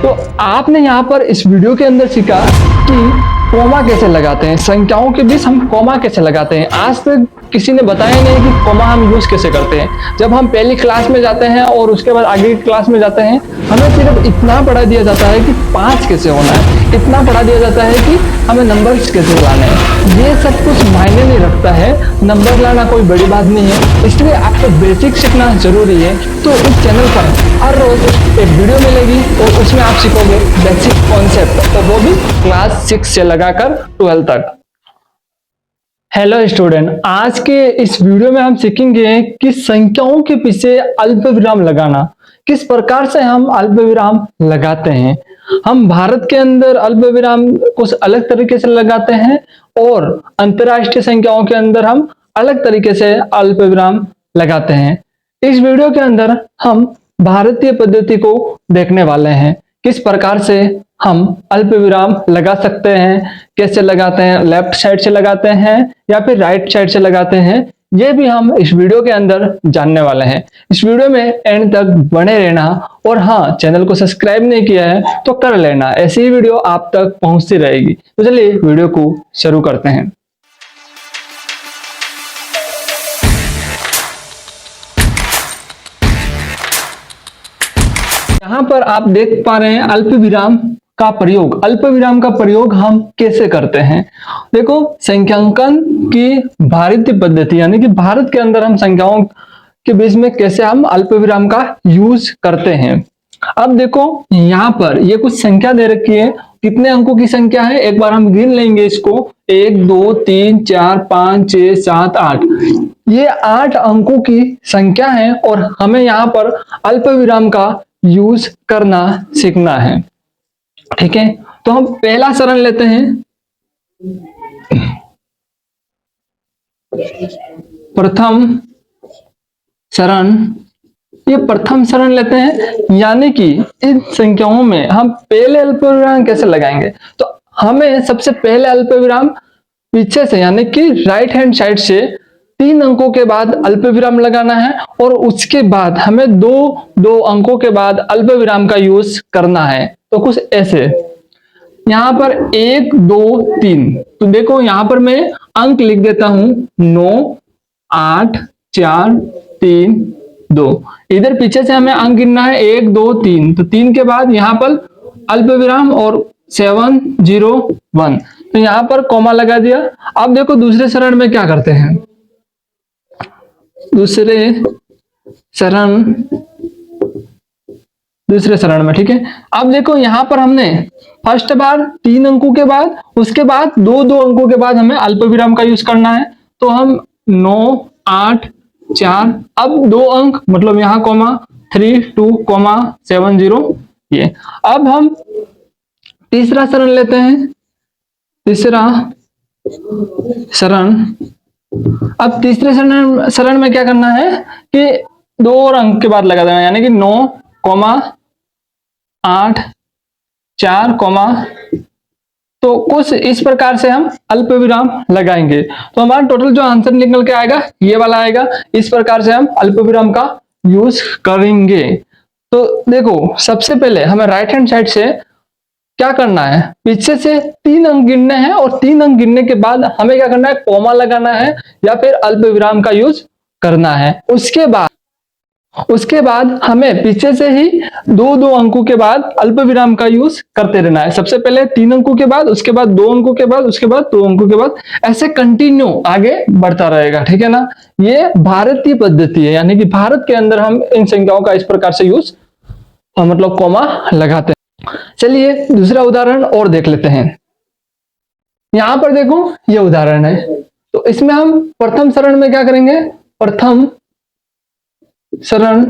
तो आपने यहाँ पर इस वीडियो के अंदर सीखा कि कॉमा कैसे लगाते हैं, संख्याओं के बीच हम कॉमा कैसे लगाते हैं। आज तक किसी ने बताया नहीं कि कॉमा हम यूज कैसे करते हैं। जब हम पहली क्लास में जाते हैं और उसके बाद आगे की क्लास में जाते हैं, हमें सिर्फ इतना पढ़ा दिया जाता है कि 5 कैसे होना है, इतना पढ़ा दिया जाता है कि हमें नंबर्स कैसे लाने हैं। ये सब कुछ मायने नहीं रखता है, नंबर लाना कोई बड़ी बात नहीं है, इसलिए आपको बेसिक सीखना जरूरी है। तो इस चैनल पर हर रोज एक वीडियो मिलेगी और उसमें आप सीखोगे बेसिक कॉन्सेप्ट, तो वो भी क्लास 6 से लगाकर 12 तक। हेलो स्टूडेंट, आज के इस वीडियो में हम सीखेंगे कि संख्याओं के पीछे अल्पविराम लगाना, किस प्रकार से हम अल्पविराम लगाते हैं। हम भारत के अंदर अल्पविराम कुछ अलग तरीके से लगाते हैं और अंतरराष्ट्रीय संख्याओं के अंदर हम अलग तरीके से अल्पविराम लगाते हैं। इस वीडियो के अंदर हम भारतीय पद्धति को देखने वाले हैं, किस प्रकार से हम अल्पविराम लगा सकते हैं, कैसे लगाते हैं, लेफ्ट साइड से लगाते हैं या फिर राइट साइड से लगाते हैं, ये भी हम इस वीडियो के अंदर जानने वाले हैं। इस वीडियो में एंड तक बने रहना और हाँ, चैनल को सब्सक्राइब नहीं किया है तो कर लेना, ऐसी ही वीडियो आप तक पहुंचती रहेगी। तो चलिए वीडियो को शुरू करते हैं। यहाँ पर आप देख पा रहे हैं अल्पविराम का प्रयोग। अल्पविराम का प्रयोग हम कैसे करते हैं, देखो संख्यांकन की भारतीय पद्धति यानी कि भारत के अंदर हम संख्याओं के बीच में कैसे हम अल्पविराम का यूज करते हैं। अब देखो यहाँ पर ये कुछ संख्या दे रखी है, कितने अंकों की संख्या है, एक बार हम गिन लेंगे इसको, 1 2 3 4 5 6 7 8, ये 8 अंकों की संख्या है और हमें यहाँ पर अल्पविराम का यूज करना सीखना है। ठीक है, तो हम पहला चरण लेते हैं, प्रथम चरण। ये प्रथम चरण लेते हैं, यानी कि इन संख्याओं में हम पहले अल्पविराम कैसे लगाएंगे। तो हमें सबसे पहले अल्पविराम पीछे से यानी कि राइट हैंड साइड से 3 अंकों के बाद अल्पविराम लगाना है और उसके बाद हमें दो अंकों के बाद अल्पविराम का यूज करना है। तो कुछ ऐसे यहाँ पर 1 2 3, तो देखो यहाँ पर मैं अंक लिख देता हूं 9 8 4 3 2। इधर पीछे से हमें अंक गिनना है 1 2 3, तो 3 के बाद यहाँ पर अल्पविराम और 7 0 1, तो यहाँ पर कॉमा लगा दिया। अब देखो दूसरे चरण में क्या करते हैं, दूसरे चरण में, ठीक है। अब देखो यहाँ पर हमने फर्स्ट बार 3 अंकों के बाद, उसके बाद 2 अंकों के बाद हमें अल्पविराम का यूज करना है। तो हम 9 8 4, अब 2 अंक मतलब यहाँ कॉमा 3 2 7 0 ये। अब हम तीसरा चरण लेते हैं, तीसरा चरण। अब तीसरे चरण में क्या करना है कि 2 और अंक के बाद लगा देना, यानी कि 9 8 4 तो कुछ इस प्रकार से हम अल्पविराम लगाएंगे। तो हमारा टोटल जो आंसर निकल के आएगा ये वाला आएगा। इस प्रकार से हम अल्पविराम का यूज करेंगे। तो देखो सबसे पहले हमें राइट हैंड साइड से क्या करना है, पीछे से 3 अंक गिनने हैं और 3 अंक गिनने के बाद हमें क्या करना है, कॉमा लगाना है या फिर अल्पविराम का यूज करना है। उसके बाद हमें पीछे से ही 2 अंकों के बाद अल्पविराम का यूज करते रहना है। सबसे पहले 3 अंकों के बाद, उसके बाद 2 अंकों के बाद, उसके बाद 2 अंकों के बाद, ऐसे कंटिन्यू आगे बढ़ता रहेगा। ठीक है ना, ये भारतीय पद्धति है, यानी कि भारत के अंदर हम इन संख्याओं का इस प्रकार से यूज मतलब कॉमा लगाते हैं। चलिए दूसरा उदाहरण और देख लेते हैं। यहां पर देखो ये उदाहरण है, तो इसमें हम प्रथम चरण में क्या करेंगे, प्रथम चरण,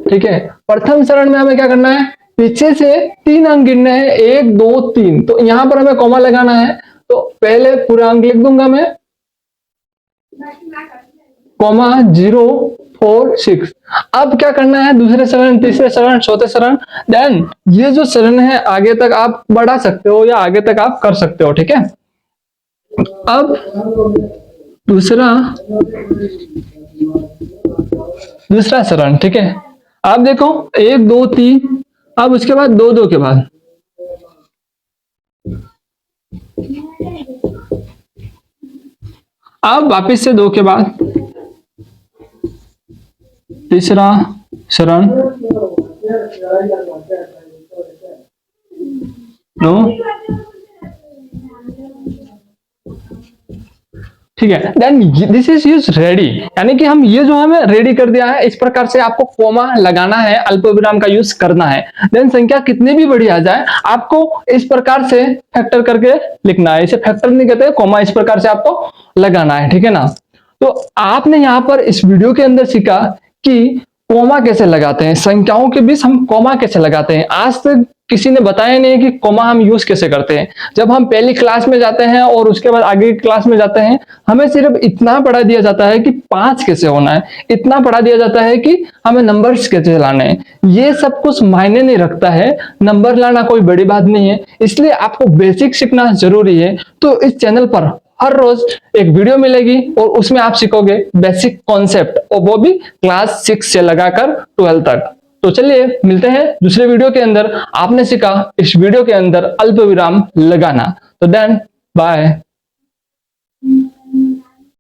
ठीक है। प्रथम चरण में हमें क्या करना है, पीछे से 3 अंक गिनने हैं, 1 2 3, तो यहां पर हमें कॉमा लगाना है। तो पहले पूरा अंक लिख दूंगा मैं, कॉमा 0 4 6। अब क्या करना है, दूसरे चरण, तीसरे चरण, चौथे चरण, देन ये जो चरण है आगे तक आप बढ़ा सकते हो या आगे तक आप कर सकते हो। ठीक है, अब दूसरा चरण, ठीक है। आप देखो 1 2 3 अब उसके बाद दो दो के बाद अब वापिस से दो के बाद तीसरा शरण नो, ठीक है। Then this is use ready, यानी कि हम ये जो हमें रेडी कर दिया है, इस प्रकार से आपको कोमा लगाना है, अल्पविराम का यूज करना है। देन संख्या कितनी भी बड़ी आ जाए आपको इस प्रकार से फैक्टर करके लिखना है, इसे फैक्टर नहीं कहते, कोमा इस प्रकार से आपको लगाना है, ठीक है ना। तो आपने यहाँ पर इस वीडियो के अंदर सीखा कि कोमा कैसे लगाते हैं, संख्याओं के बीच हम कोमा कैसे लगाते हैं। आज तक किसी ने बताया नहीं कि कोमा हम यूज कैसे करते हैं। जब हम पहली क्लास में जाते हैं और उसके बाद आगे की क्लास में जाते हैं, हमें सिर्फ इतना पढ़ा दिया जाता है कि 5 कैसे होना है, इतना पढ़ा दिया जाता है कि हमें नंबर्स कैसे लाने हैं। ये सब कुछ मायने नहीं रखता है, नंबर लाना कोई बड़ी बात नहीं है, इसलिए आपको बेसिक सीखना जरूरी है। तो इस चैनल पर हर रोज एक वीडियो मिलेगी और उसमें आप सीखोगे बेसिक कॉन्सेप्ट, और वो भी क्लास 6 से लगाकर 12 तक। तो चलिए मिलते हैं दूसरे वीडियो के अंदर। आपने सीखा इस वीडियो के अंदर अल्पविराम लगाना। तो देन बाय।